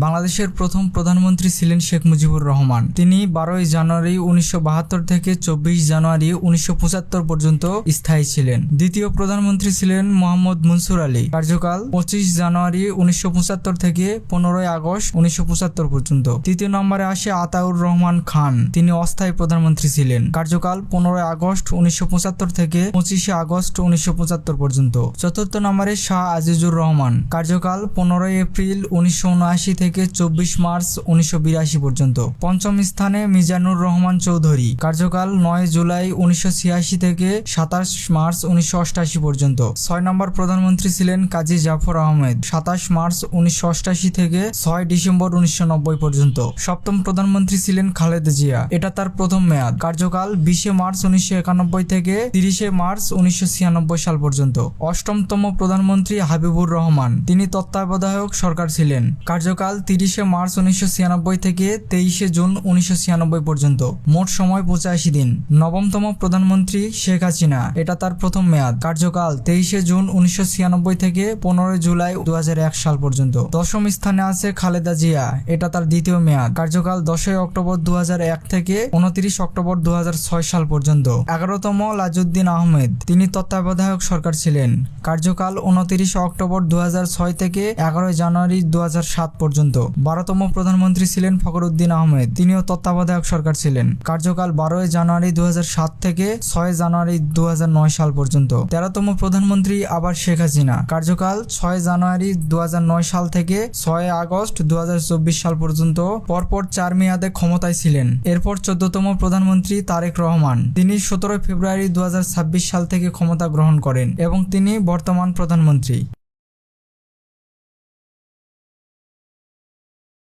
বাংলাদেশের প্রথম প্রধানমন্ত্রী ছিলেন শেখ মুজিবুর রহমান। তিনি 12 জানুয়ারি 1972 থেকে 24 জানুয়ারি 1975 পর্যন্ত স্থায়ী ছিলেন। দ্বিতীয় প্রধানমন্ত্রী ছিলেন মোহাম্মদ মুনসুর আলী। কার্যকাল 25 জানুয়ারি 1975 থেকে 15 আগস্ট 1975 পর্যন্ত। তৃতীয় নম্বরে আসে আতাউর রহমান খান। তিনি অস্থায়ী প্রধানমন্ত্রী ছিলেন। কার্যকাল 15 আগস্ট 1975 থেকে 25 আগস্ট 1975 পর্যন্ত। চতুর্থ নম্বরে শাহ আজিজুর রহমান। কার্যকাল 15 এপ্রিল 1979 থেকে 24 মার্চ 1982 পর্যন্ত। পঞ্চম স্থানে মিজানুর রহমান চৌধুরী। কার্যকাল 9 জুলাই 1986 থেকে 27 মার্চ 1988 পর্যন্ত। 6 নম্বর প্রধানমন্ত্রী ছিলেন কাজী জাফর আহমেদ। 27 মার্চ 1988 থেকে 6 ডিসেম্বর 1990 পর্যন্ত। সপ্তম প্রধানমন্ত্রী ছিলেন খালেদা জিয়া। এটা তার প্রথম মেয়াদ। কার্যকাল 20 মার্চ 1991 থেকে 30 মার্চ 1996 সাল পর্যন্ত। অষ্টমতম প্রধানমন্ত্রী হাবিবুর রহমান। তিনি তত্ত্বাবধায়ক সরকার ছিলেন। কার্যকাল 30 মার্চ 1996 থেকে 23 জুন 1996 পর্যন্ত। মোট সময় 85 দিন। নবমতম প্রধানমন্ত্রী শেখ হাসিনা। এটা তার প্রথম মেয়াদ। কার্যকাল 23 জুন 1996 থেকে 15 জুলাই 2001 সাল পর্যন্ত। দশম স্থানে আছে খালেদা জিয়া। এটা তার দ্বিতীয় মেয়াদ। কার্যকাল 10 অক্টোবর 2001 থেকে 29 অক্টোবর 2006 সাল পর্যন্ত। 11তম লাজউদ্দিন আহমেদ। তিনি তত্ত্বাবধায়ক সরকার ছিলেন। কার্যকাল 29 অক্টোবর 2006 থেকে 11 জানুয়ারি 2007 পর্যন্ত। 12তম প্রধানমন্ত্রী ছিলেন ফখরুদ্দিন আহমেদ। তিনিও তত্ত্বাবধায়ক সরকার ছিলেন। কার্যকাল 12 জানুয়ারি 2007 থেকে 6 জানুয়ারি 2009 সাল পর্যন্ত। 13তম প্রধানমন্ত্রী আবার শেখ হাসিনা। কার্যকাল 6 জানুয়ারি 2009 সাল থেকে 6 আগস্ট 2024 সাল পর্যন্ত। পরপর 4 মেয়াদে ক্ষমতায় ছিলেন। এরপর 14তম প্রধানমন্ত্রী তারেক রহমান। তিনি 17 ফেব্রুয়ারি 2026 সাল থেকে ক্ষমতা গ্রহণ করেন এবং তিনি বর্তমান প্রধানমন্ত্রী।